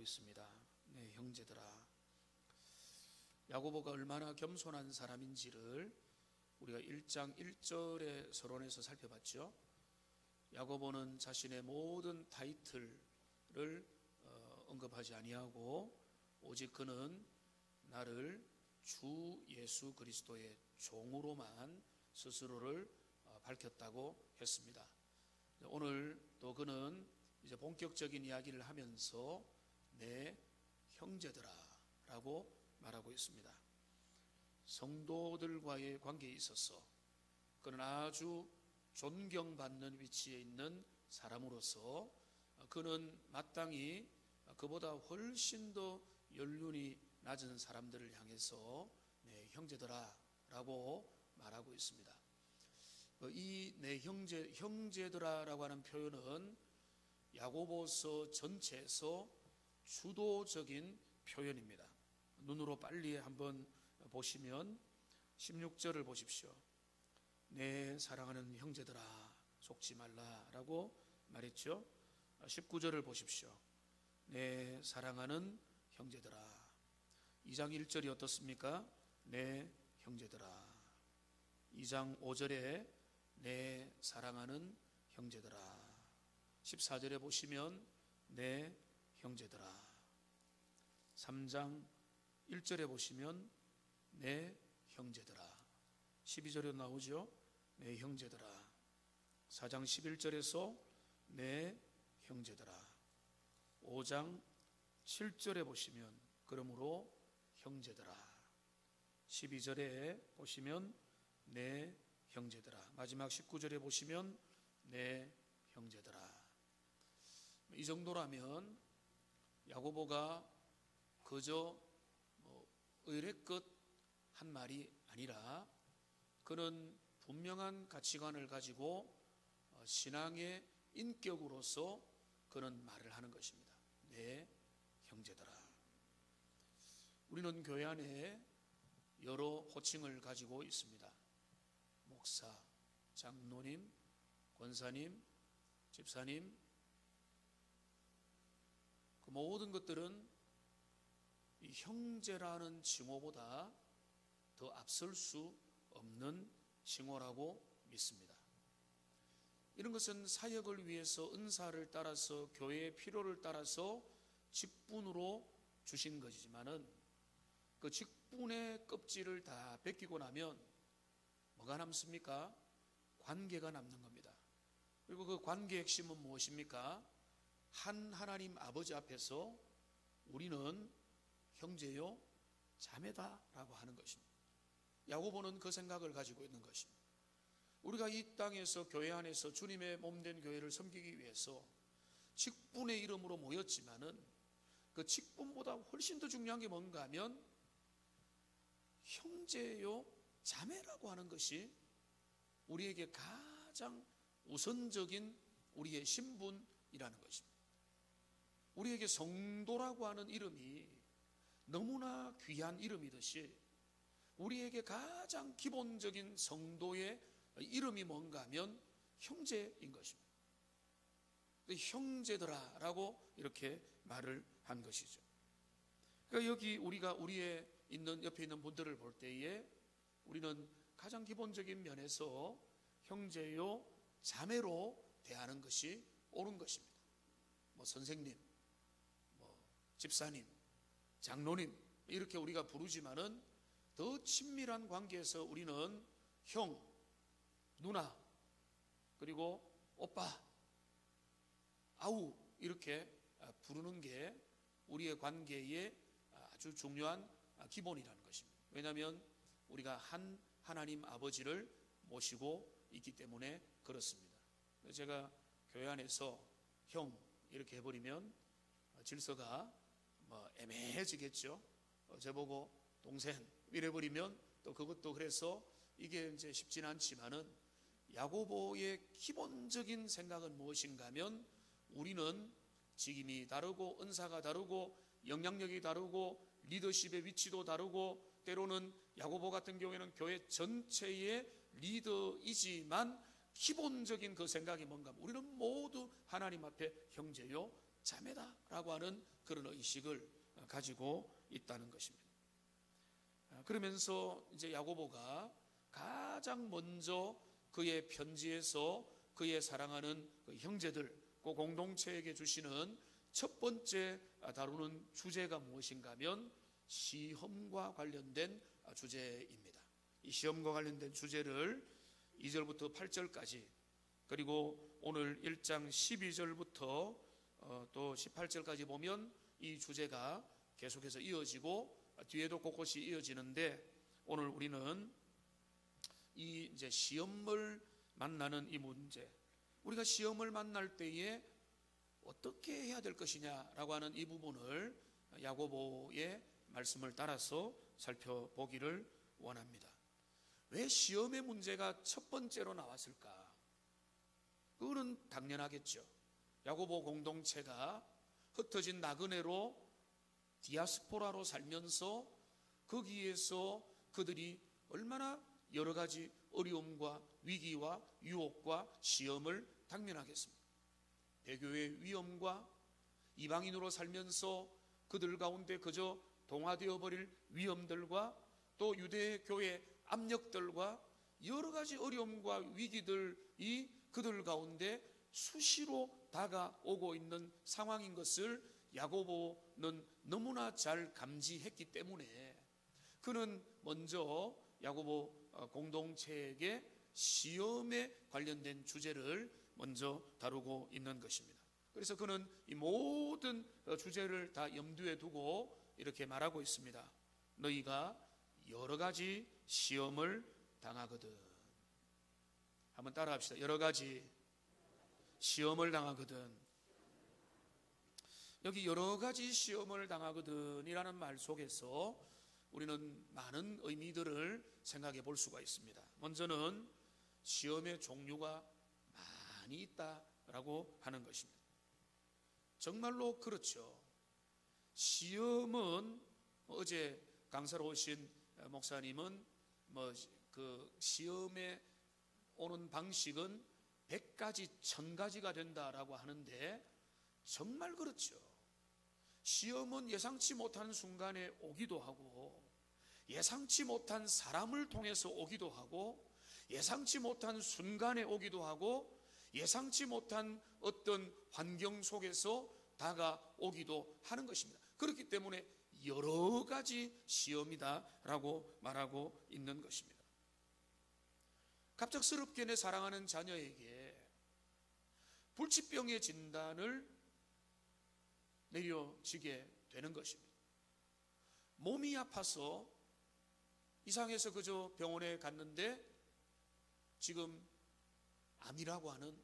말하고 있습니다. 네, 형제들아. 야고보가 얼마나 겸손한 사람인지를 우리가 1장 1절의 서론에서 살펴봤죠. 야고보는 자신의 모든 타이틀을 언급하지 아니하고 오직 그는 나를 주 예수 그리스도의 종으로만 스스로를 밝혔다고 했습니다. 오늘 또 그는 이제 본격적인 이야기를 하면서 내 형제들아 라고 말하고 있습니다. 성도들과의 관계에 있어서 그는 아주 존경받는 위치에 있는 사람으로서 그는 마땅히 그보다 훨씬 더 연륜이 낮은 사람들을 향해서 내 형제들아 라고 말하고 있습니다. 이 내 형제들아 라고 하는 표현은 야고보서 전체에서 주도적인 표현입니다. 눈으로 빨리 한번 보시면 16절을 보십시오. 내 사랑하는 형제들아 속지 말라라고 말했죠. 19절을 보십시오. 내 사랑하는 형제들아. 2장 1절이 어떻습니까? 내 형제들아. 2장 5절에 내 사랑하는 형제들아. 14절에 보시면 내 형제들아. 3장 1절에 보시면 내 형제들아. 12절에 나오죠. 내 형제들아. 4장 11절에서 내 형제들아. 5장 7절에 보시면 그러므로 형제들아. 12절에 보시면 내 형제들아. 마지막 19절에 보시면 내 형제들아. 이 정도라면 야고보가 그저 의례껏 한 말이 아니라 그는 분명한 가치관을 가지고 신앙의 인격으로서 그는 말을 하는 것입니다. 내 형제들아. 우리는 교회 안에 여러 호칭을 가지고 있습니다. 목사, 장로님, 권사님, 집사님. 그 모든 것들은 이 형제라는 칭호보다 더 앞설 수 없는 칭호라고 믿습니다. 이런 것은 사역을 위해서 은사를 따라서 교회의 필요를 따라서 직분으로 주신 것이지만은 그 직분의 껍질을 다 벗기고 나면 뭐가 남습니까? 관계가 남는 겁니다. 그리고 그 관계의 핵심은 무엇입니까? 한 하나님 아버지 앞에서 우리는 형제요 자매다라고 하는 것입니다. 야고보는 그 생각을 가지고 있는 것입니다. 우리가 이 땅에서 교회 안에서 주님의 몸된 교회를 섬기기 위해서 직분의 이름으로 모였지만은 그 직분보다 훨씬 더 중요한 게 뭔가 하면 형제요 자매라고 하는 것이 우리에게 가장 우선적인 우리의 신분이라는 것입니다. 우리에게 성도라고 하는 이름이 너무나 귀한 이름이듯이 우리에게 가장 기본적인 성도의 이름이 뭔가 하면 형제인 것입니다. 형제들아 라고 이렇게 말을 한 것이죠. 그러니까 여기 우리가 우리의 옆에 있는 분들을 볼 때에 우리는 가장 기본적인 면에서 형제요 자매로 대하는 것이 옳은 것입니다. 선생님, 집사님, 장로님 이렇게 우리가 부르지만은 더 친밀한 관계에서 우리는 형, 누나, 그리고 오빠, 아우 이렇게 부르는 게 우리의 관계의 아주 중요한 기본이라는 것입니다. 왜냐하면 우리가 한 하나님 아버지를 모시고 있기 때문에 그렇습니다. 제가 교회 안에서 형 이렇게 해버리면 질서가 애매해지겠죠. 저보고 동생 이래버리면 또 그것도 그래서 이게 이제 쉽지는 않지만은 야고보의 기본적인 생각은 무엇인가 하면 우리는 직임이 다르고 은사가 다르고 영향력이 다르고 리더십의 위치도 다르고 때로는 야고보 같은 경우에는 교회 전체의 리더이지만 기본적인 그 생각이 뭔가 하면 우리는 모두 하나님 앞에 형제요 자매다라고 하는 그런 의식을 가지고 있다는 것입니다. 그러면서 이제 야고보가 가장 먼저 그의 편지에서 그의 사랑하는 그 형제들, 그 공동체에게 주시는 첫 번째 다루는 주제가 무엇인가 하면 시험과 관련된 주제입니다. 이 시험과 관련된 주제를 2절부터 8절까지, 그리고 오늘 1장 12절부터 또 18절까지 보면 이 주제가 계속해서 이어지고 뒤에도 곳곳이 이어지는데, 오늘 우리는 이 이제 시험을 만나는 이 문제, 우리가 시험을 만날 때에 어떻게 해야 될 것이냐라고 하는 이 부분을 야고보의 말씀을 따라서 살펴보기를 원합니다. 왜 시험의 문제가 첫 번째로 나왔을까? 그거는 당연하겠죠. 야고보 공동체가 흩어진 나그네로 디아스포라로 살면서 거기에서 그들이 얼마나 여러 가지 어려움과 위기와 유혹과 시험을 당면하겠습니까? 배교의 위험과 이방인으로 살면서 그들 가운데 그저 동화되어 버릴 위험들과 또 유대교의 압력들과 여러 가지 어려움과 위기들이 그들 가운데 수시로 다가오고 있는 상황인 것을 야고보는 너무나 잘 감지했기 때문에 그는 먼저 야고보 공동체에게 시험에 관련된 주제를 먼저 다루고 있는 것입니다. 그래서 그는 이 모든 주제를 다 염두에 두고 이렇게 말하고 있습니다. 너희가 여러 가지 시험을 당하거든. 한번 따라 합시다. 여러 가지 시험을 당하거든. 여기 여러 가지 시험을 당하거든 이라는 말 속에서 우리는 많은 의미들을 생각해 볼 수가 있습니다. 먼저는 시험의 종류가 많이 있다라고 하는 것입니다. 정말로 그렇죠. 시험은 어제 강사로 오신 목사님은 그 시험에 오는 방식은 100가지, 1000가지가 된다라고 하는데 정말 그렇죠. 시험은 예상치 못한 순간에 오기도 하고 예상치 못한 사람을 통해서 오기도 하고 예상치 못한 순간에 오기도 하고 예상치 못한 어떤 환경 속에서 다가오기도 하는 것입니다. 그렇기 때문에 여러 가지 시험이다라고 말하고 있는 것입니다. 갑작스럽게 내 사랑하는 자녀에게 불치병의 진단을 내려지게 되는 것입니다. 몸이 아파서 이상해서 그저 병원에 갔는데 지금 암이라고 하는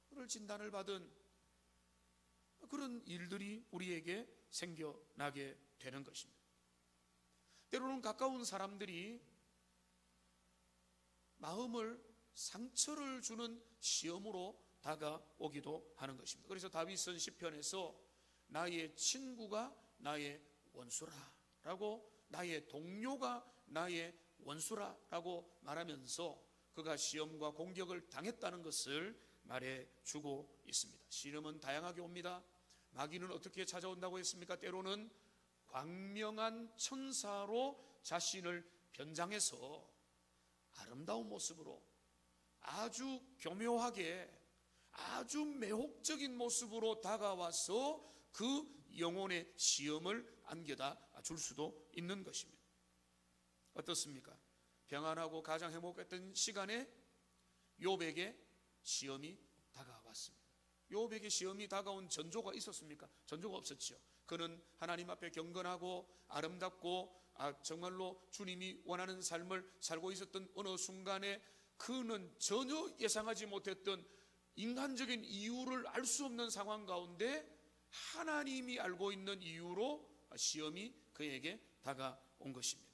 그런 진단을 받은 그런 일들이 우리에게 생겨나게 되는 것입니다. 때로는 가까운 사람들이 마음을 상처를 주는 시험으로 다가오기도 하는 것입니다. 그래서 다윗은 시편에서 나의 친구가 나의 원수라라고, 나의 동료가 나의 원수라라고 말하면서 그가 시험과 공격을 당했다는 것을 말해주고 있습니다. 시험은 다양하게 옵니다. 마귀는 어떻게 찾아온다고 했습니까? 때로는 광명한 천사로 자신을 변장해서 아름다운 모습으로 아주 교묘하게 아주 매혹적인 모습으로 다가와서 그 영혼의 시험을 안겨다 줄 수도 있는 것입니다. 어떻습니까? 평안하고 가장 행복했던 시간에 욥에게 시험이 다가왔습니다. 욥에게 시험이 다가온 전조가 있었습니까? 전조가 없었죠. 그는 하나님 앞에 경건하고 아름답고 정말로 주님이 원하는 삶을 살고 있었던 어느 순간에 그는 전혀 예상하지 못했던 인간적인 이유를 알 수 없는 상황 가운데 하나님이 알고 있는 이유로 시험이 그에게 다가온 것입니다.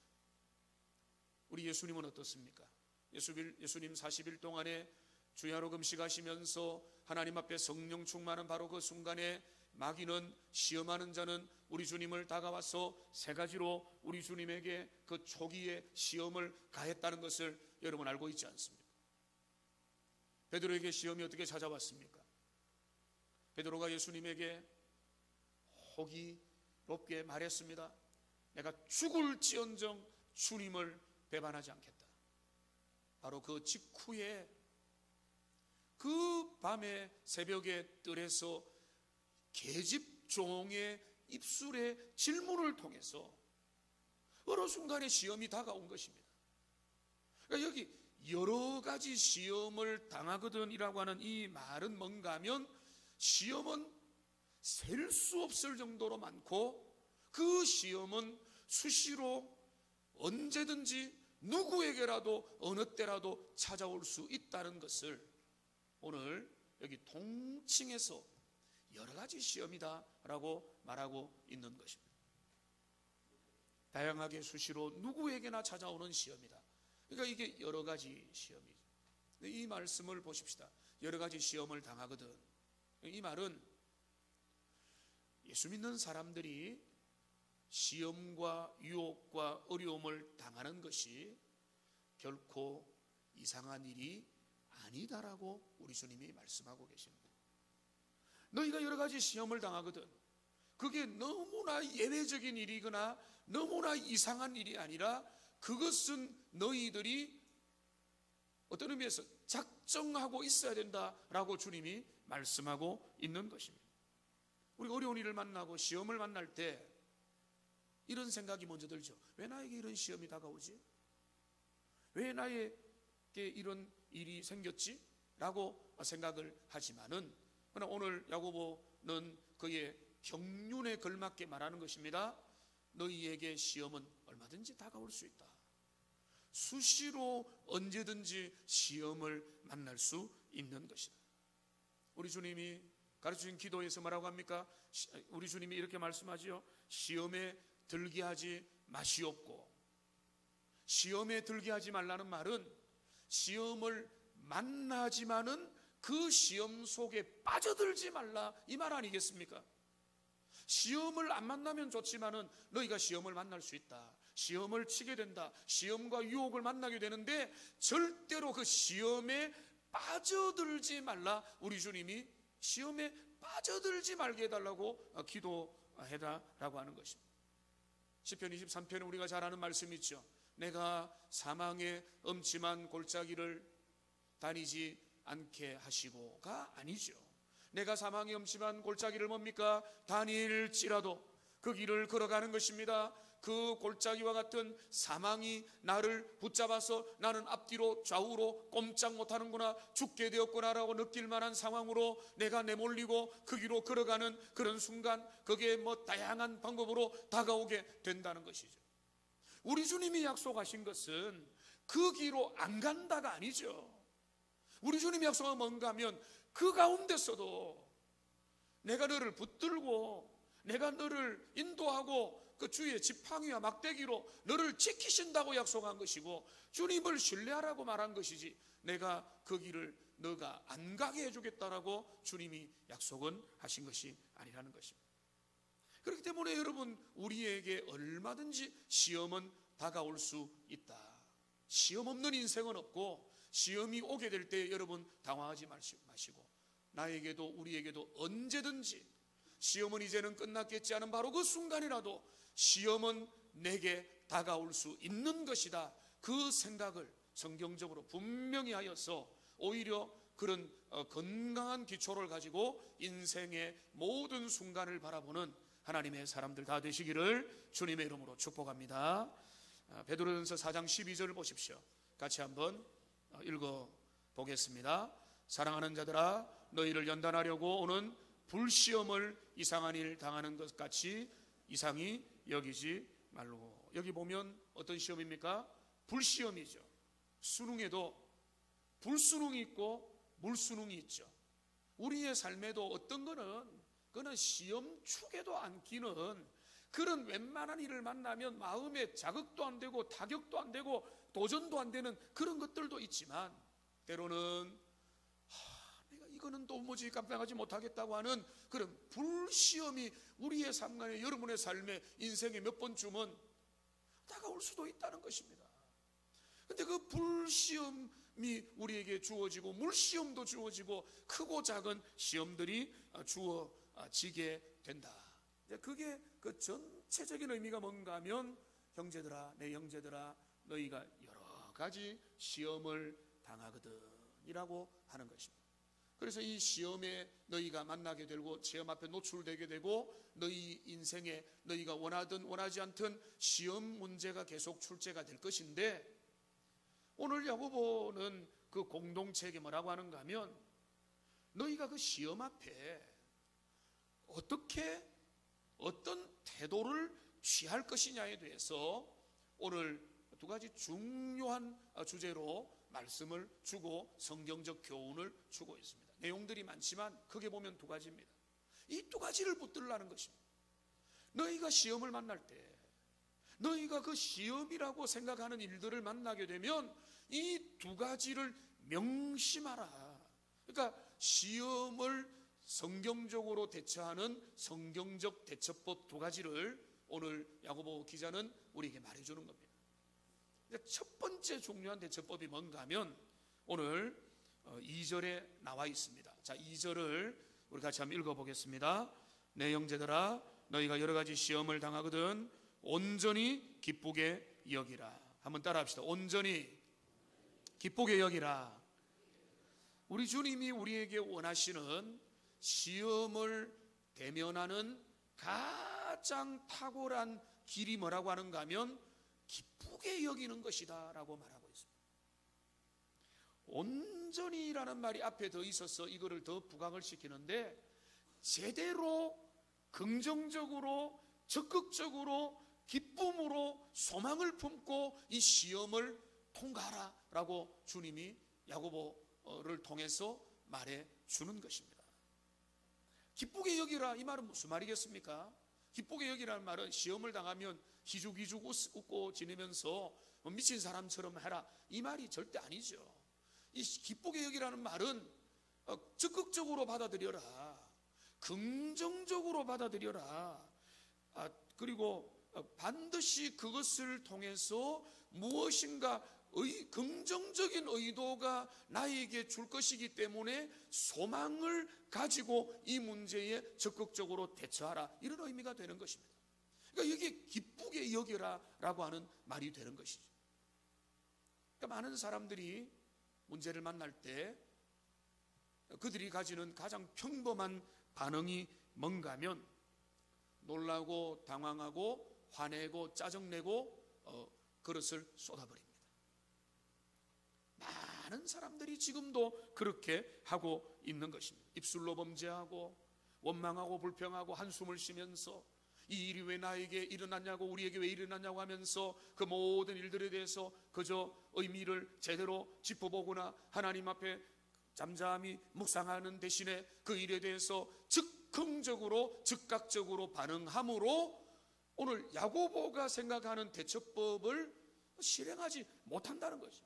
우리 예수님은 어떻습니까? 예수님 40일 동안에 주야로 금식하시면서 하나님 앞에 성령 충만한 바로 그 순간에 마귀는, 시험하는 자는 우리 주님을 다가와서 세 가지로 우리 주님에게 그 초기의 시험을 가했다는 것을 여러분 알고 있지 않습니까? 베드로에게 시험이 어떻게 찾아왔습니까? 베드로가 예수님에게 호기롭게 말했습니다. 내가 죽을지언정 주님을 배반하지 않겠다. 바로 그 직후에 그 밤에 새벽의 뜰에서 계집종의 입술의 질문을 통해서 어느 순간에 시험이 다가온 것입니다. 그러니까 여기 여러 가지 시험을 당하거든이라고 하는 이 말은 뭔가 하면 시험은 셀 수 없을 정도로 많고 그 시험은 수시로 언제든지 누구에게라도 어느 때라도 찾아올 수 있다는 것을 오늘 여기 통칭해서 여러 가지 시험이다라고 말하고 있는 것입니다. 다양하게 수시로 누구에게나 찾아오는 시험이다. 그러니까 이게 여러 가지 시험이죠. 이 말씀을 보십시다. 여러 가지 시험을 당하거든. 이 말은 예수 믿는 사람들이 시험과 유혹과 어려움을 당하는 것이 결코 이상한 일이 아니다라고 우리 주님이 말씀하고 계십니다. 너희가 여러 가지 시험을 당하거든. 그게 너무나 예외적인 일이거나 너무나 이상한 일이 아니라 그것은 너희들이 어떤 의미에서 작정하고 있어야 된다라고 주님이 말씀하고 있는 것입니다. 우리가 어려운 일을 만나고 시험을 만날 때 이런 생각이 먼저 들죠. 왜 나에게 이런 시험이 다가오지? 왜 나에게 이런 일이 생겼지? 라고 생각을 하지만은 그러나 오늘 야고보는 그의 경륜에 걸맞게 말하는 것입니다. 너희에게 시험은 얼마든지 다가올 수 있다. 수시로 언제든지 시험을 만날 수 있는 것이다. 우리 주님이 가르치신 기도에서 뭐라고 합니까? 우리 주님이 이렇게 말씀하지요. 시험에 들게 하지 마시옵고. 시험에 들게 하지 말라는 말은 시험을 만나지만은 그 시험 속에 빠져들지 말라 이 말 아니겠습니까? 시험을 안 만나면 좋지만은 너희가 시험을 만날 수 있다. 시험을 치게 된다. 시험과 유혹을 만나게 되는데 절대로 그 시험에 빠져들지 말라. 우리 주님이 시험에 빠져들지 말게 해달라고 기도해달라고 하는 것입니다. 시편 23편에 우리가 잘 아는 말씀이 있죠. 내가 사망의 엄침한 골짜기를 다니지 않게 하시고가 아니죠. 내가 사망의 엄침한 골짜기를 뭡니까? 다닐지라도 그 길을 걸어가는 것입니다. 그 골짜기와 같은 사망이 나를 붙잡아서 나는 앞뒤로 좌우로 꼼짝 못하는구나, 죽게 되었구나라고 느낄 만한 상황으로 내가 내몰리고 그 길로 걸어가는 그런 순간 거기에 다양한 방법으로 다가오게 된다는 것이죠. 우리 주님이 약속하신 것은 그 길로 안 간다가 아니죠. 우리 주님이 약속한 뭔가 하면 그 가운데서도 내가 너를 붙들고 내가 너를 인도하고 그 주의 지팡이와 막대기로 너를 지키신다고 약속한 것이고 주님을 신뢰하라고 말한 것이지 내가 그 길을 너가 안 가게 해주겠다라고 주님이 약속은 하신 것이 아니라는 것입니다. 그렇기 때문에 여러분 우리에게 얼마든지 시험은 다가올 수 있다. 시험 없는 인생은 없고 시험이 오게 될 때 여러분 당황하지 마시고 나에게도 우리에게도 언제든지 시험은 이제는 끝났겠지 하는 바로 그 순간이라도 시험은 내게 다가올 수 있는 것이다. 그 생각을 성경적으로 분명히 하여서 오히려 그런 건강한 기초를 가지고 인생의 모든 순간을 바라보는 하나님의 사람들 다 되시기를 주님의 이름으로 축복합니다. 베드로전서 4장 12절을 보십시오. 같이 한번 읽어보겠습니다. 사랑하는 자들아 너희를 연단하려고 오는 불시험을 이상한 일 당하는 것 같이 이상히 여기지 말고. 여기 보면 어떤 시험입니까? 불시험이죠. 수능에도 불수능이 있고 물수능이 있죠. 우리의 삶에도 어떤 그는 시험 축에도 안 끼는 그런 웬만한 일을 만나면 마음에 자극도 안 되고 타격도 안 되고 도전도 안 되는 그런 것들도 있지만 때로는 내가 이거는 도무지 감당하지 못하겠다고 하는 그런 불시험이 우리의 삶에 여러분의 삶에 인생에 몇 번쯤은 다가올 수도 있다는 것입니다. 근데 그 불시험 우리에게 주어지고 물시험도 주어지고 크고 작은 시험들이 주어지게 된다. 그게 그 전체적인 의미가 뭔가 하면 형제들아, 내 형제들아, 너희가 여러 가지 시험을 당하거든 이라고 하는 것입니다. 그래서 이 시험에 너희가 만나게 되고 시험 앞에 노출되게 되고 너희 인생에 너희가 원하든 원하지 않든 시험 문제가 계속 출제가 될 것인데, 오늘 야고보는 그 공동체에게 뭐라고 하는가 하면 너희가 그 시험 앞에 어떤 태도를 취할 것이냐에 대해서 오늘 두 가지 중요한 주제로 말씀을 주고 성경적 교훈을 주고 있습니다. 내용들이 많지만 크게 보면 두 가지입니다. 이 두 가지를 붙들라는 것입니다. 너희가 시험을 만날 때, 너희가 그 시험이라고 생각하는 일들을 만나게 되면 이 두 가지를 명심하라. 그러니까 시험을 성경적으로 대처하는 성경적 대처법 두 가지를 오늘 야고보 기자는 우리에게 말해주는 겁니다. 첫 번째 중요한 대처법이 뭔가 하면 오늘 2절에 나와 있습니다. 자, 2절을 우리 같이 한번 읽어보겠습니다. 내 형제들아, 너희가 여러 가지 시험을 당하거든 온전히 기쁘게 여기라. 한번 따라합시다. 온전히 기쁘게 여기라. 우리 주님이 우리에게 원하시는 시험을 대면하는 가장 탁월한 길이 뭐라고 하는가 하면 기쁘게 여기는 것이다 라고 말하고 있습니다. 온전히라는 말이 앞에 더 있어서 이거를 더 부각을 시키는데, 제대로 긍정적으로 적극적으로 기쁨으로 소망을 품고 이 시험을 통과하라 라고 주님이 야고보를 통해서 말해 주는 것입니다. 기쁘게 여기라, 이 말은 무슨 말이겠습니까? 기쁘게 여기라는 말은 시험을 당하면 희죽희죽 웃고 지내면서 미친 사람처럼 해라, 이 말이 절대 아니죠. 이 기쁘게 여기라는 말은 적극적으로 받아들여라, 긍정적으로 받아들여라, 그리고 반드시 그것을 통해서 무엇인가 긍정적인 의도가 나에게 줄 것이기 때문에 소망을 가지고 이 문제에 적극적으로 대처하라, 이런 의미가 되는 것입니다. 그러니까 여기에 기쁘게 여겨라 라고 하는 말이 되는 것이죠. 그러니까 많은 사람들이 문제를 만날 때 그들이 가지는 가장 평범한 반응이 뭔가 하면 놀라고 당황하고 화내고 짜증내고 그릇을 쏟아버립니다. 많은 사람들이 지금도 그렇게 하고 있는 것입니다. 입술로 범죄하고 원망하고 불평하고 한숨을 쉬면서 이 일이 왜 나에게 일어났냐고, 우리에게 왜 일어났냐고 하면서 그 모든 일들에 대해서 그저 의미를 제대로 짚어보거나 하나님 앞에 잠잠히 묵상하는 대신에 그 일에 대해서 즉흥적으로 즉각적으로 반응함으로 오늘 야고보가 생각하는 대처법을 실행하지 못한다는 거죠.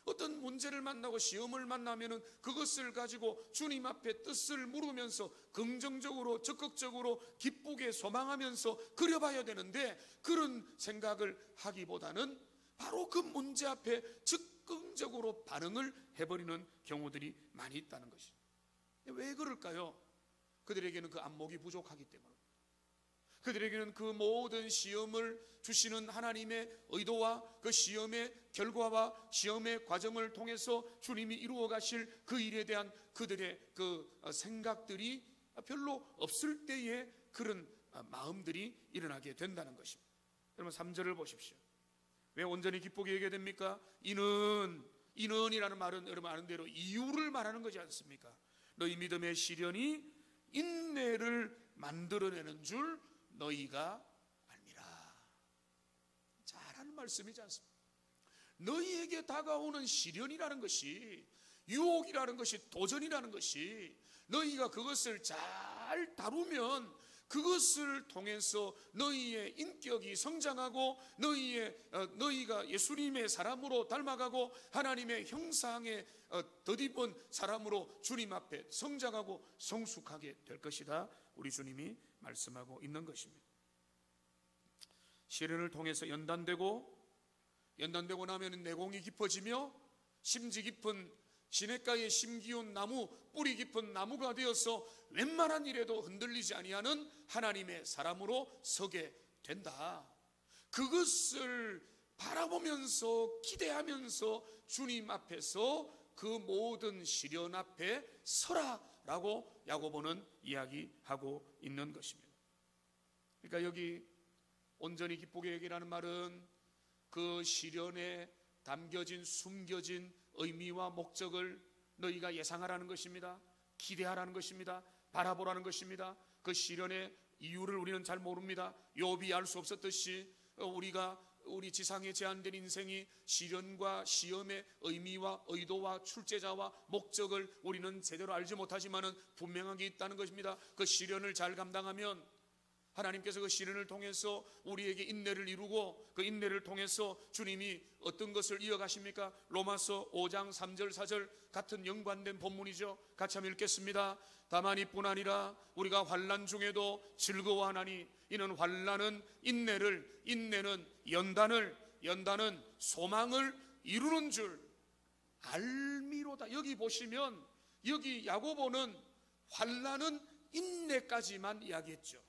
어떤 문제를 만나고 시험을 만나면은 그것을 가지고 주님 앞에 뜻을 물으면서 긍정적으로 적극적으로 기쁘게 소망하면서 그려봐야 되는데, 그런 생각을 하기보다는 바로 그 문제 앞에 즉흥적으로 반응을 해버리는 경우들이 많이 있다는 것이죠. 왜 그럴까요? 그들에게는 그 안목이 부족하기 때문에, 그들에게는 그 모든 시험을 주시는 하나님의 의도와 그 시험의 결과와 시험의 과정을 통해서 주님이 이루어 가실 그 일에 대한 그들의 그 생각들이 별로 없을 때에 그런 마음들이 일어나게 된다는 것입니다. 여러분 3절을 보십시오. 왜 온전히 기쁘게 여겨야 됩니까? 이는이라는 말은 여러분 아는 대로 이유를 말하는 거지 않습니까? 너희 믿음의 시련이 인내를 만들어내는 줄 너희가 알미라. 잘하는 말씀이지 않습니까? 너희에게 다가오는 시련이라는 것이, 유혹이라는 것이, 도전이라는 것이 너희가 그것을 잘 다루면 그것을 통해서 너희의 인격이 성장하고 너희가 예수님의 사람으로 닮아가고 하나님의 형상에 덧입은 사람으로 주님 앞에 성장하고 성숙하게 될 것이다, 우리 주님이 말씀하고 있는 것입니다. 시련을 통해서 연단되고 나면 내공이 깊어지며 심지 깊은 시냇가에 심기운 나무, 뿌리 깊은 나무가 되어서 웬만한 일에도 흔들리지 아니하는 하나님의 사람으로 서게 된다. 그것을 바라보면서 기대하면서 주님 앞에서 그 모든 시련 앞에 서라라고 야고보는 이야기하고 있는 것입니다. 그러니까 여기 온전히 기쁘게 여기라는 말은 그 시련에 담겨진 숨겨진 의미와 목적을 너희가 예상하라는 것입니다. 기대하라는 것입니다. 바라보라는 것입니다. 그 시련의 이유를 우리는 잘 모릅니다. 욥이 알 수 없었듯이 우리 지상에 제한된 인생이 시련과 시험의 의미와 의도와 출제자와 목적을 우리는 제대로 알지 못하지만은 분명하게 있다는 것입니다. 그 시련을 잘 감당하면 하나님께서 그 시련을 통해서 우리에게 인내를 이루고 그 인내를 통해서 주님이 어떤 것을 이어가십니까? 로마서 5장 3절 4절 같은 연관된 본문이죠. 같이 한번 읽겠습니다. 다만 이뿐 아니라 우리가 환난 중에도 즐거워하나니 이는 환난은 인내를, 인내는 연단을, 연단은 소망을 이루는 줄 알미로다. 여기 보시면 여기 야고보는 환난은 인내까지만 이야기했죠.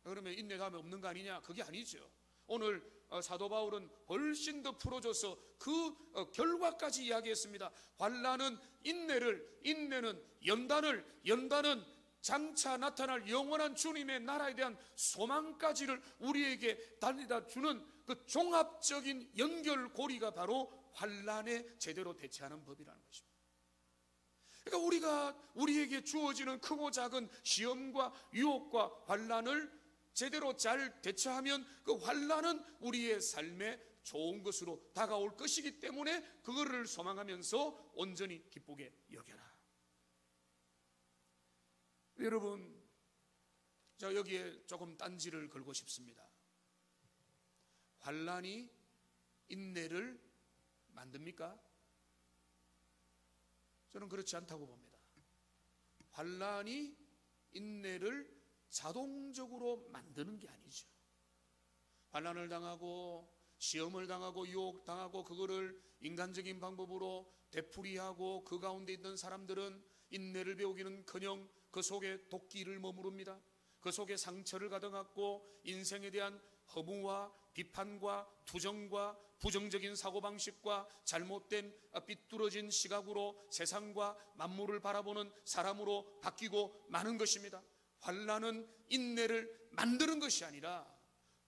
그러면 인내 다음에 없는 거 아니냐? 그게 아니죠. 오늘 사도 바울은 훨씬 더 풀어줘서 그 결과까지 이야기했습니다. 환난은 인내를, 인내는 연단을, 연단은 장차 나타날 영원한 주님의 나라에 대한 소망까지를 우리에게 달리다 주는 그 종합적인 연결고리가 바로 환난에 제대로 대처하는 법이라는 것입니다. 그러니까 우리에게 주어지는 크고 작은 시험과 유혹과 환난을 제대로 잘 대처하면 그 환난은 우리의 삶에 좋은 것으로 다가올 것이기 때문에 그거를 소망하면서 온전히 기쁘게 여겨라. 여러분, 자 여기에 조금 딴지를 걸고 싶습니다. 환난이 인내를 만듭니까? 저는 그렇지 않다고 봅니다. 환난이 인내를 자동적으로 만드는 게 아니죠. 환난을 당하고 시험을 당하고 유혹당하고 그거를 인간적인 방법으로 되풀이하고 그 가운데 있는 사람들은 인내를 배우기는커녕 그 속에 도끼를 머무릅니다. 그 속에 상처를 가둬갖고 인생에 대한 허무와 비판과 투정과 부정적인 사고방식과 잘못된 삐뚤어진 시각으로 세상과 만물을 바라보는 사람으로 바뀌고 마는 것입니다. 환난은 인내를 만드는 것이 아니라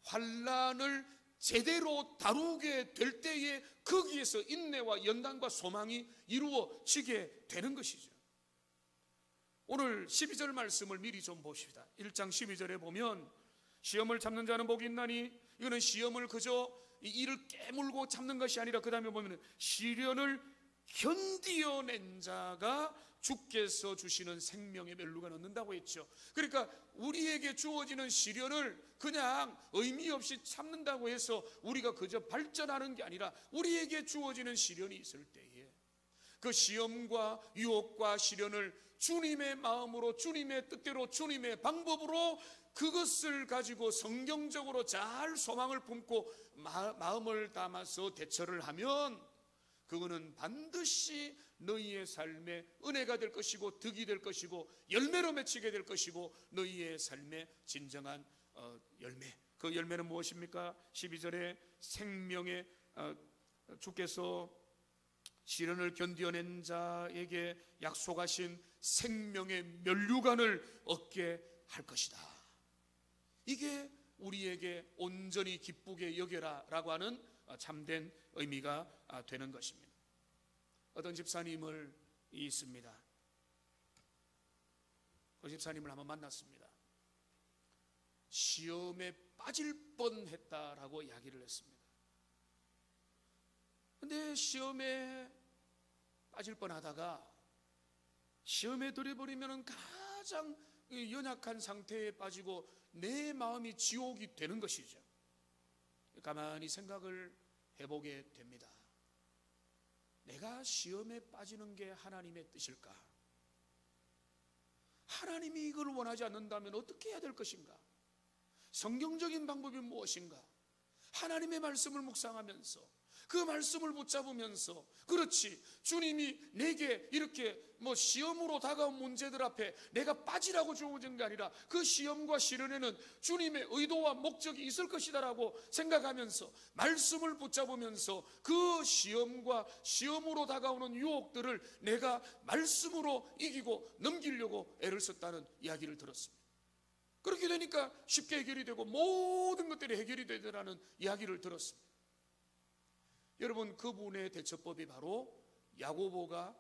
환난을 제대로 다루게 될 때에 거기에서 인내와 연단과 소망이 이루어지게 되는 것이죠. 오늘 12절 말씀을 미리 좀 봅시다. 1장 12절에 보면 시험을 참는 자는 복이 있나니, 이거는 시험을 그저 이를 깨물고 참는 것이 아니라 그 다음에 보면 시련을 견디어낸 자가 주께서 주시는 생명의 멸류관 얻는다고 했죠. 그러니까 우리에게 주어지는 시련을 그냥 의미 없이 참는다고 해서 우리가 그저 발전하는 게 아니라 우리에게 주어지는 시련이 있을 때에 그 시험과 유혹과 시련을 주님의 마음으로, 주님의 뜻대로, 주님의 방법으로 그것을 가지고 성경적으로 잘 소망을 품고 마음을 담아서 대처를 하면 그거는 반드시 너희의 삶에 은혜가 될 것이고 득이 될 것이고 열매로 맺히게 될 것이고 너희의 삶의 진정한 열매, 그 열매는 무엇입니까? 12절에 생명의 주께서 시련을 견뎌낸 자에게 약속하신 생명의 멸류관을 얻게 할 것이다. 이게 우리에게 온전히 기쁘게 여겨라 라고 하는 참된 의미가 되는 것입니다. 어떤 집사님을 있습니다. 그 집사님을 한번 만났습니다. 시험에 빠질 뻔했다라고 이야기를 했습니다. 근데 시험에 빠질 뻔하다가 시험에 들어버리면 가장 연약한 상태에 빠지고 내 마음이 지옥이 되는 것이죠. 가만히 생각을 해보게 됩니다. 내가 시험에 빠지는 게 하나님의 뜻일까? 하나님이 이걸 원하지 않는다면 어떻게 해야 될 것인가? 성경적인 방법이 무엇인가? 하나님의 말씀을 묵상하면서 그 말씀을 붙잡으면서, 그렇지, 주님이 내게 이렇게 시험으로 다가온 문제들 앞에 내가 빠지라고 주어진 게 아니라 그 시험과 시련에는 주님의 의도와 목적이 있을 것이다라고 생각하면서 말씀을 붙잡으면서 그 시험과 시험으로 다가오는 유혹들을 내가 말씀으로 이기고 넘기려고 애를 썼다는 이야기를 들었습니다. 그렇게 되니까 쉽게 해결이 되고 모든 것들이 해결이 되더라는 이야기를 들었습니다. 여러분, 그분의 대처법이 바로 야고보가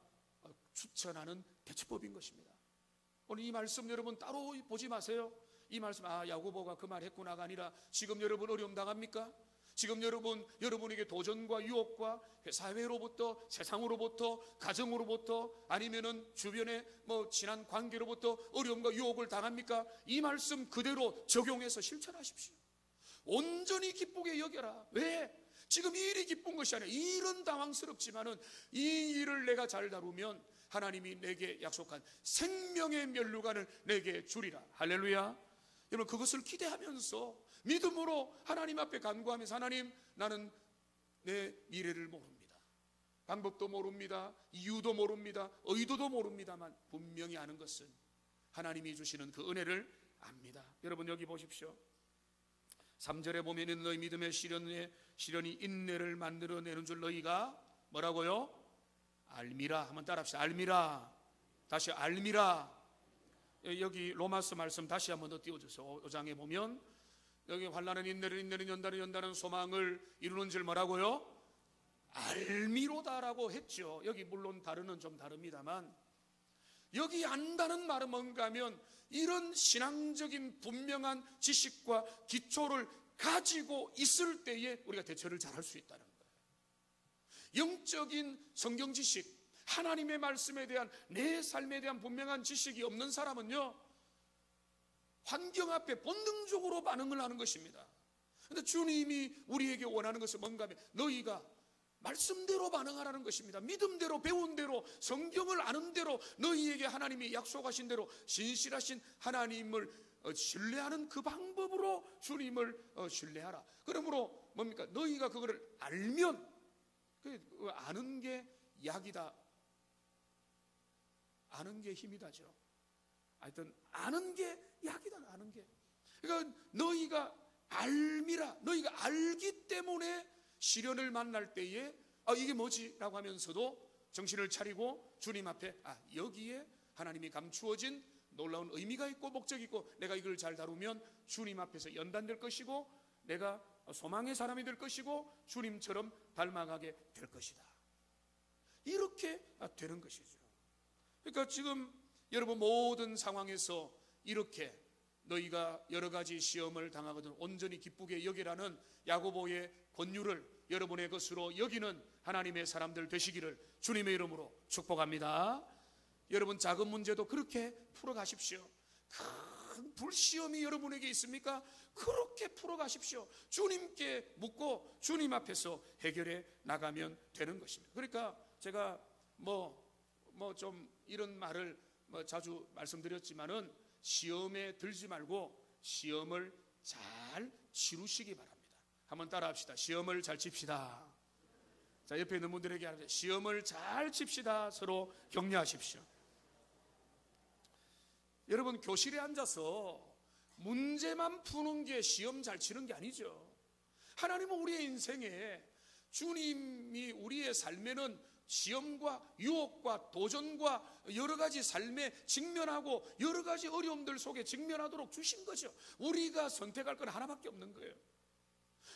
추천하는 대처법인 것입니다. 오늘 이 말씀 여러분 따로 보지 마세요. 이 말씀, 야고보가 그 말 했구나가 아니라, 지금 여러분 어려움 당합니까? 지금 여러분에게 도전과 유혹과 사회로부터, 세상으로부터, 가정으로부터, 아니면은 주변의 친한 관계로부터 어려움과 유혹을 당합니까? 이 말씀 그대로 적용해서 실천하십시오. 온전히 기쁘게 여겨라. 왜? 지금 이 일이 기쁜 것이 아니라 이 일은 당황스럽지만은 이 일을 내가 잘 다루면 하나님이 내게 약속한 생명의 면류관을 내게 주리라. 할렐루야. 여러분, 그것을 기대하면서 믿음으로 하나님 앞에 간구하면서, 하나님, 나는 내 미래를 모릅니다. 방법도 모릅니다. 이유도 모릅니다. 의도도 모릅니다만 분명히 아는 것은 하나님이 주시는 그 은혜를 압니다. 여러분, 여기 보십시오. 3절에 보면은 너희 믿음의 시련이 인내를 만들어내는 줄 너희가 뭐라고요? 알미라. 한번 따라합시다. 알미라. 다시 알미라. 여기 로마서 말씀 다시 한번 더 띄워주세요. 5장에 보면 여기 환난은 인내를, 인내는 연단은, 연단은 소망을 이루는 줄 뭐라고요? 알미로다라고 했죠. 여기 물론 다르는 좀 다릅니다만, 여기 안다는 말은 뭔가 하면 이런 신앙적인 분명한 지식과 기초를 가지고 있을 때에 우리가 대처를 잘 할 수 있다는 거예요. 영적인 성경 지식, 하나님의 말씀에 대한, 내 삶에 대한 분명한 지식이 없는 사람은요, 환경 앞에 본능적으로 반응을 하는 것입니다. 그런데 주님이 우리에게 원하는 것은 뭔가 하면 너희가 말씀대로 반응하라는 것입니다. 믿음대로, 배운 대로, 성경을 아는 대로, 너희에게 하나님이 약속하신 대로 신실하신 하나님을 신뢰하는 그 방법으로 주님을 신뢰하라. 그러므로 뭡니까? 너희가 그거를 알면, 아는 게 약이다, 아는 게 힘이다죠. 하여튼 아는 게 약이다. 아는 게. 그러니까 너희가 알미라. 너희가 알기 때문에 시련을 만날 때에 이게 뭐지? 라고 하면서도 정신을 차리고 주님 앞에 여기에 하나님이 감추어진 놀라운 의미가 있고 목적이 있고, 내가 이걸 잘 다루면 주님 앞에서 연단될 것이고 내가 소망의 사람이 될 것이고 주님처럼 닮아가게 될 것이다. 이렇게 되는 것이죠. 그러니까 지금 여러분 모든 상황에서 이렇게 너희가 여러 가지 시험을 당하거든 온전히 기쁘게 여기라는 야고보의 권유를 여러분의 것으로 여기는 하나님의 사람들 되시기를 주님의 이름으로 축복합니다. 여러분, 작은 문제도 그렇게 풀어가십시오. 큰 불시험이 여러분에게 있습니까? 그렇게 풀어가십시오. 주님께 묻고 주님 앞에서 해결해 나가면 되는 것입니다. 그러니까 제가 좀 이런 말을 자주 말씀드렸지만은, 시험에 들지 말고 시험을 잘 치루시기 바랍니다. 한번 따라합시다. 시험을 잘 칩시다. 자, 옆에 있는 분들에게 하는데, 시험을 잘 칩시다. 서로 격려하십시오. 여러분, 교실에 앉아서 문제만 푸는 게 시험 잘 치는 게 아니죠. 하나님은 우리의 인생에, 주님이 우리의 삶에는 시험과 유혹과 도전과 여러 가지 삶에 직면하고 여러 가지 어려움들 속에 직면하도록 주신 거죠. 우리가 선택할 건 하나밖에 없는 거예요.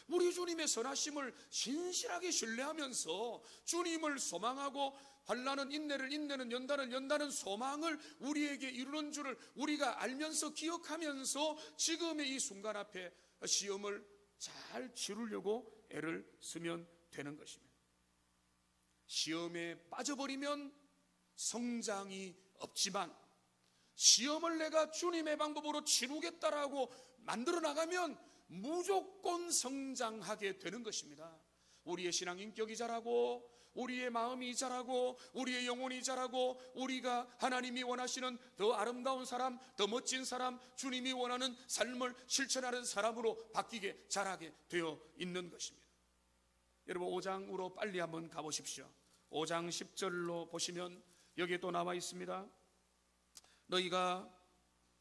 우리 주님의 선하심을 신실하게 신뢰하면서 주님을 소망하고, 환난은 인내를, 인내는 연단을, 연단은 소망을 우리에게 이루는 줄을 우리가 알면서 기억하면서 지금의 이 순간 앞에 시험을 잘 치르려고 애를 쓰면 되는 것입니다. 시험에 빠져버리면 성장이 없지만, 시험을 내가 주님의 방법으로 치르겠다라고 만들어 나가면 무조건 성장하게 되는 것입니다. 우리의 신앙 인격이 자라고, 우리의 마음이 자라고, 우리의 영혼이 자라고, 우리가 하나님이 원하시는 더 아름다운 사람, 더 멋진 사람, 주님이 원하는 삶을 실천하는 사람으로 바뀌게 자라게 되어 있는 것입니다. 여러분 5장으로 빨리 한번 가보십시오. 5장 10절로 보시면 여기에 또 나와 있습니다. 너희가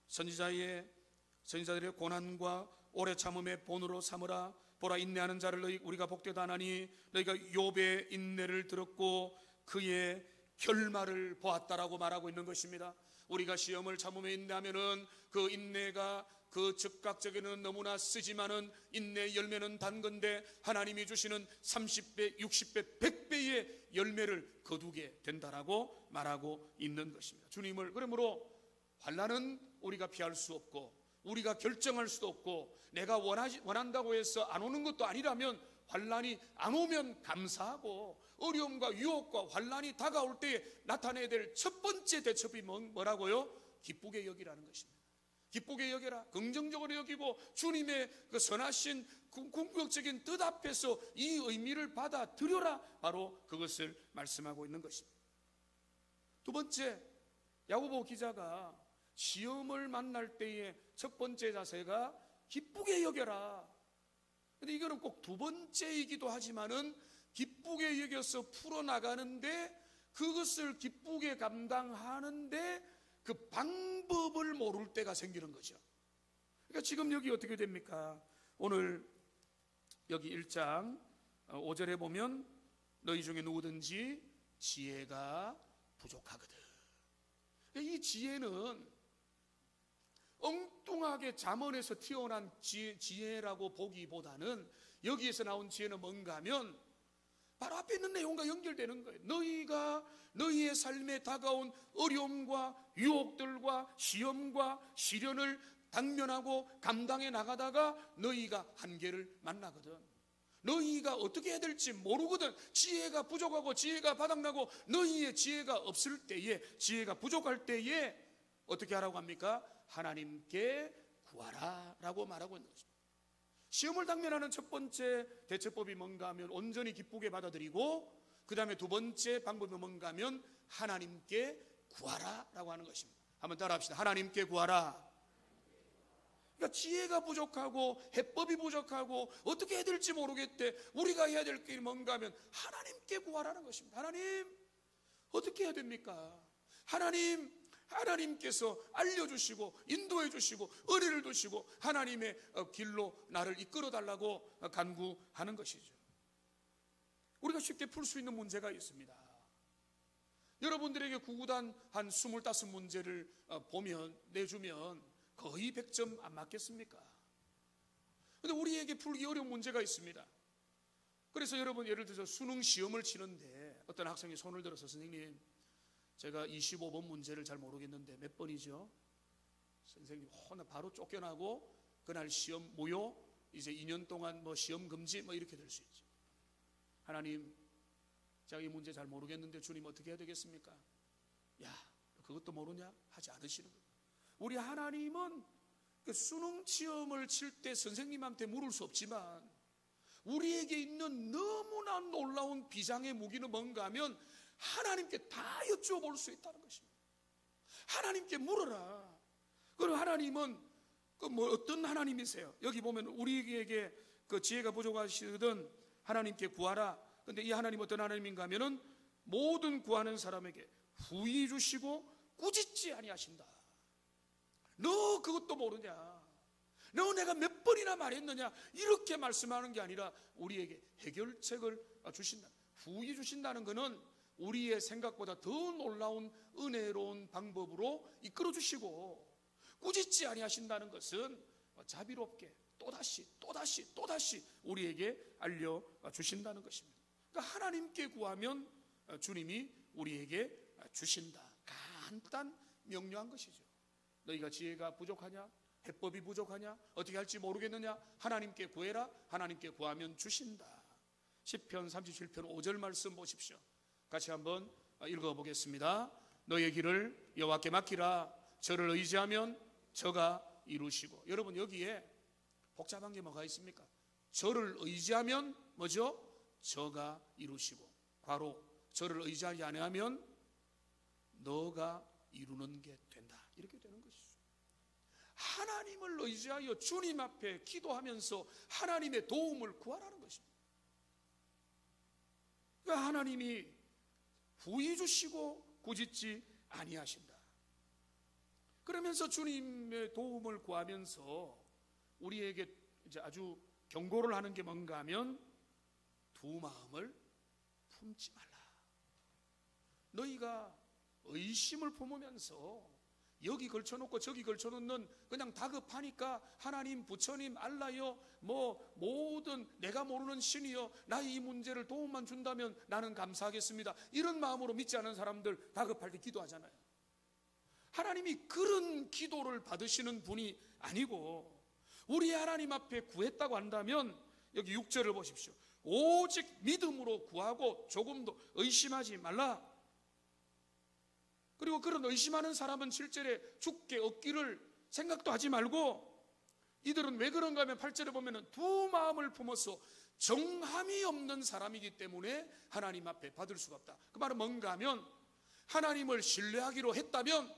선지자들의 고난과 오래 참음의 본으로 삼으라. 보라, 인내하는 자를 우리가 복되다 하나니 너희가 욥의 인내를 들었고 그의 결말을 보았다라고 말하고 있는 것입니다. 우리가 시험을 참음에 인내하면은 그 인내가 그 즉각적에는 너무나 쓰지만은 인내의 열매는 단 건데 하나님이 주시는 30배, 60배, 100배의 열매를 거두게 된다라고 말하고 있는 것입니다. 주님을 그러므로 환난은 우리가 피할 수 없고 우리가 결정할 수도 없고 내가 원한다고 해서 안 오는 것도 아니라면 환난이 안 오면 감사하고 어려움과 유혹과 환난이 다가올 때에 나타내야 될 첫 번째 대처법이 뭐라고요? 기쁘게 여기라는 것입니다. 기쁘게 여겨라. 긍정적으로 여기고 주님의 그 선하신 궁극적인 뜻 앞에서 이 의미를 받아들여라. 바로 그것을 말씀하고 있는 것입니다. 두 번째, 야고보 기자가 시험을 만날 때의 첫 번째 자세가 기쁘게 여겨라. 근데 이거는 꼭 두 번째이기도 하지만은 기쁘게 여겨서 풀어나가는데 그것을 기쁘게 감당하는데 그 방법을 모를 때가 생기는 거죠. 그러니까 지금 여기 어떻게 됩니까? 오늘 여기 1장 5절에 보면 너희 중에 누구든지 지혜가 부족하거든. 이 지혜는 엉뚱하게 잠언에서 튀어난 지혜라고 보기보다는 여기에서 나온 지혜는 뭔가 하면 바로 앞에 있는 내용과 연결되는 거예요. 너희가 너희의 삶에 다가온 어려움과 유혹들과 시험과 시련을 당면하고 감당해 나가다가 너희가 한계를 만나거든. 너희가 어떻게 해야 될지 모르거든. 지혜가 부족하고 지혜가 바닥나고 너희의 지혜가 없을 때에, 지혜가 부족할 때에 어떻게 하라고 합니까? 하나님께 구하라 라고 말하고 있는 것입니다. 시험을 당면하는 첫 번째 대처법이 뭔가 하면 온전히 기쁘게 받아들이고, 그 다음에 두 번째 방법이 뭔가 하면 하나님께 구하라 라고 하는 것입니다. 한번 따라 합시다. 하나님께 구하라. 그러니까 지혜가 부족하고 해법이 부족하고 어떻게 해야 될지 모르겠대. 우리가 해야 될 게 뭔가 하면 하나님께 구하라는 것입니다. 하나님, 어떻게 해야 됩니까? 하나님께서 알려주시고 인도해 주시고 은혜를 주시고 하나님의 길로 나를 이끌어 달라고 간구하는 것이죠. 우리가 쉽게 풀 수 있는 문제가 있습니다. 여러분들에게 구구단 한 25문제를 내주면 거의 100점 안 맞겠습니까? 그런데 우리에게 풀기 어려운 문제가 있습니다. 그래서 여러분, 예를 들어서 수능 시험을 치는데 어떤 학생이 손을 들어서 선생님, 제가 25번 문제를 잘 모르겠는데 몇 번이죠? 선생님, 나 바로 쫓겨나고 그날 시험 무효, 이제 2년 동안 시험 금지 이렇게 될 수 있죠. 하나님, 제가 이 문제 잘 모르겠는데 주님 어떻게 해야 되겠습니까? 야, 그것도 모르냐? 하지 않으시는 거예요. 우리 하나님은 그 수능 시험을 칠 때 선생님한테 물을 수 없지만 우리에게 있는 너무나 놀라운 비장의 무기는 뭔가 하면 하나님께 다 여쭤볼 수 있다는 것입니다. 하나님께 물어라. 그럼 하나님은 어떤 하나님이세요? 여기 보면 우리에게 그 지혜가 부족하시거든 하나님께 구하라. 근데 이 하나님 어떤 하나님인가 하면은 모든 구하는 사람에게 후히 주시고 꾸짖지 아니하신다. 너 그것도 모르냐? 너 내가 몇 번이나 말했느냐? 이렇게 말씀하는 게 아니라 우리에게 해결책을 주신다. 후히 주신다는 것은 우리의 생각보다 더 놀라운 은혜로운 방법으로 이끌어 주시고, 꾸짖지 아니하신다는 것은 자비롭게 또다시 우리에게 알려주신다는 것입니다. 그러니까 하나님께 구하면 주님이 우리에게 주신다. 간단 명료한 것이죠. 너희가 지혜가 부족하냐? 해법이 부족하냐? 어떻게 할지 모르겠느냐? 하나님께 구해라. 하나님께 구하면 주신다. 시편 37편 5절 말씀 보십시오. 같이 한번 읽어보겠습니다. 너의 길을 여호와께 맡기라. 저를 의지하면 저가 이루시고. 여러분, 여기에 복잡한 게 뭐가 있습니까? 저를 의지하면 뭐죠? 저가 이루시고, 괄호, 저를 의지하지 않으면 너가 이루는 게 된다. 이렇게 되는 것이죠. 하나님을 의지하여 주님 앞에 기도하면서 하나님의 도움을 구하라는 것입니다. 하나님이 후히 주시고 꾸짖지 아니하신다. 그러면서 주님의 도움을 구하면서 우리에게 이제 아주 경고를 하는 게 뭔가 하면 두 마음을 품지 말라. 너희가 의심을 품으면서 여기 걸쳐놓고 저기 걸쳐놓는 그냥 다급하니까 하나님, 부처님, 알라요, 모든 내가 모르는 신이요, 나의 이 문제를 도움만 준다면 나는 감사하겠습니다, 이런 마음으로 믿지 않은 사람들 다급할 때 기도하잖아요. 하나님이 그런 기도를 받으시는 분이 아니고, 우리 하나님 앞에 구했다고 한다면 여기 6절을 보십시오. 오직 믿음으로 구하고 조금도 의심하지 말라. 그리고 그런 의심하는 사람은 실제로 죽게 얻기를 생각도 하지 말고, 이들은 왜 그런가 하면 8절에 보면 두 마음을 품어서 정함이 없는 사람이기 때문에 하나님 앞에 받을 수가 없다. 그 말은 뭔가 하면 하나님을 신뢰하기로 했다면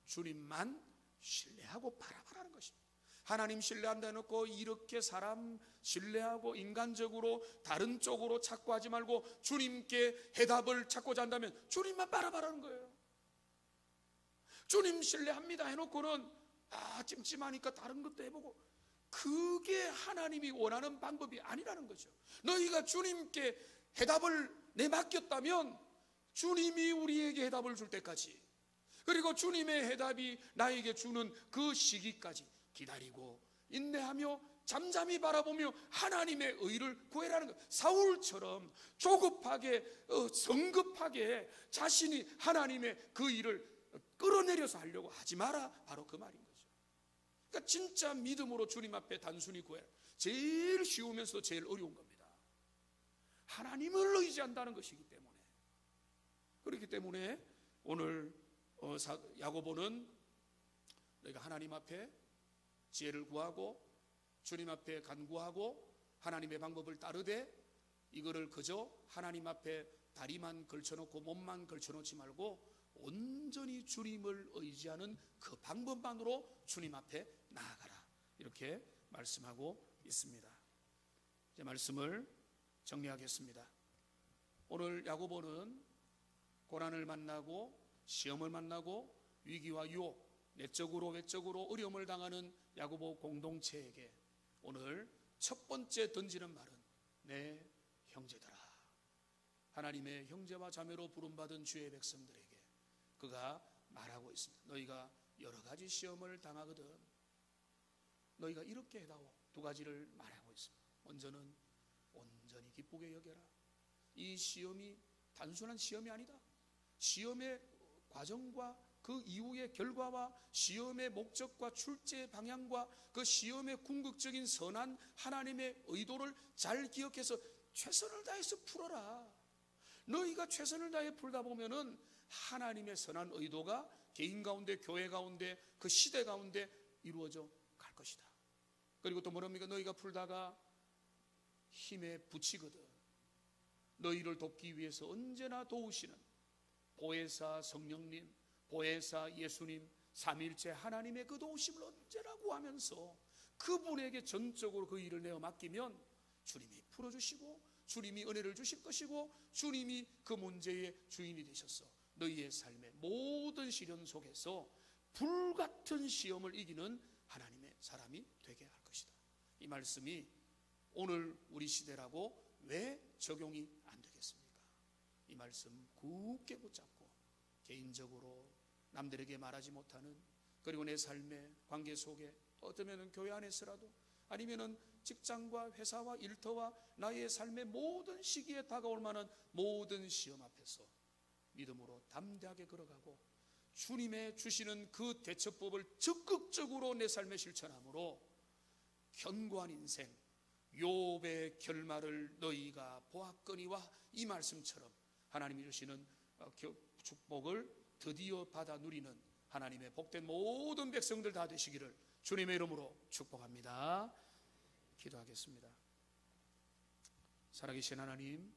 주님만 신뢰하고 바라보라는 것입니다. 하나님 신뢰한다 해놓고 이렇게 사람 신뢰하고 인간적으로 다른 쪽으로 찾고 하지 말고 주님께 해답을 찾고자 한다면 주님만 바라보라는 거예요. 주님 신뢰합니다 해놓고는 찜찜하니까 다른 것도 해보고, 그게 하나님이 원하는 방법이 아니라는 거죠. 너희가 주님께 해답을 내맡겼다면 주님이 우리에게 해답을 줄 때까지, 그리고 주님의 해답이 나에게 주는 그 시기까지 기다리고 인내하며 잠잠히 바라보며 하나님의 의를 구해라는 것. 사울처럼 조급하게 성급하게 자신이 하나님의 그 일을 끌어내려서 하려고 하지 마라. 바로 그 말인 거죠. 그러니까 진짜 믿음으로 주님 앞에 단순히 구해라. 제일 쉬우면서 제일 어려운 겁니다. 하나님을 의지한다는 것이기 때문에. 그렇기 때문에 오늘 야고보는 우리가 하나님 앞에 지혜를 구하고 주님 앞에 간구하고 하나님의 방법을 따르되, 이거를 그저 하나님 앞에 다리만 걸쳐놓고 몸만 걸쳐놓지 말고 온전히 주님을 의지하는 그 방법만으로 주님 앞에 나아가라, 이렇게 말씀하고 있습니다. 이제 말씀을 정리하겠습니다. 오늘 야고보는 고난을 만나고 시험을 만나고 위기와 유혹, 내적으로 외적으로 어려움을 당하는 야고보 공동체에게 오늘 첫 번째 던지는 말은 내 형제들아, 하나님의 형제와 자매로 부름받은 주의 백성들에게 그가 말하고 있습니다. 너희가 여러 가지 시험을 당하거든 너희가 이렇게 해다오. 두 가지를 말하고 있습니다. 먼저는 온전히 기쁘게 여겨라. 이 시험이 단순한 시험이 아니다. 시험의 과정과 그 이후의 결과와 시험의 목적과 출제 방향과 그 시험의 궁극적인 선한 하나님의 의도를 잘 기억해서 최선을 다해서 풀어라. 너희가 최선을 다해 풀다 보면은 하나님의 선한 의도가 개인 가운데, 교회 가운데, 그 시대 가운데 이루어져 갈 것이다. 그리고 또 뭐랍니까? 너희가 풀다가 힘에 부치거든 너희를 돕기 위해서 언제나 도우시는 보혜사 성령님, 보혜사 예수님, 삼위일체 하나님의 그 도우심을 언제나 구하면서 그분에게 전적으로 그 일을 내어 맡기면 주님이 풀어주시고 주님이 은혜를 주실 것이고 주님이 그 문제의 주인이 되셔서 너희의 삶의 모든 시련 속에서 불같은 시험을 이기는 하나님의 사람이 되게 할 것이다. 이 말씀이 오늘 우리 시대라고 왜 적용이 안 되겠습니까? 이 말씀 굳게 붙잡고 개인적으로 남들에게 말하지 못하는, 그리고 내 삶의 관계 속에 어쩌면 교회 안에서라도 아니면은 직장과 회사와 일터와 나의 삶의 모든 시기에 다가올 만한 모든 시험 앞에서 믿음으로 담대하게 걸어가고 주님의 주시는 그 대처법을 적극적으로 내 삶에 실천함으로 견고한 인생, 욥의 결말을 너희가 보았거니와 이 말씀처럼 하나님이 주시는 축복을 드디어 받아 누리는 하나님의 복된 모든 백성들 다 되시기를 주님의 이름으로 축복합니다. 기도하겠습니다. 살아계신 하나님,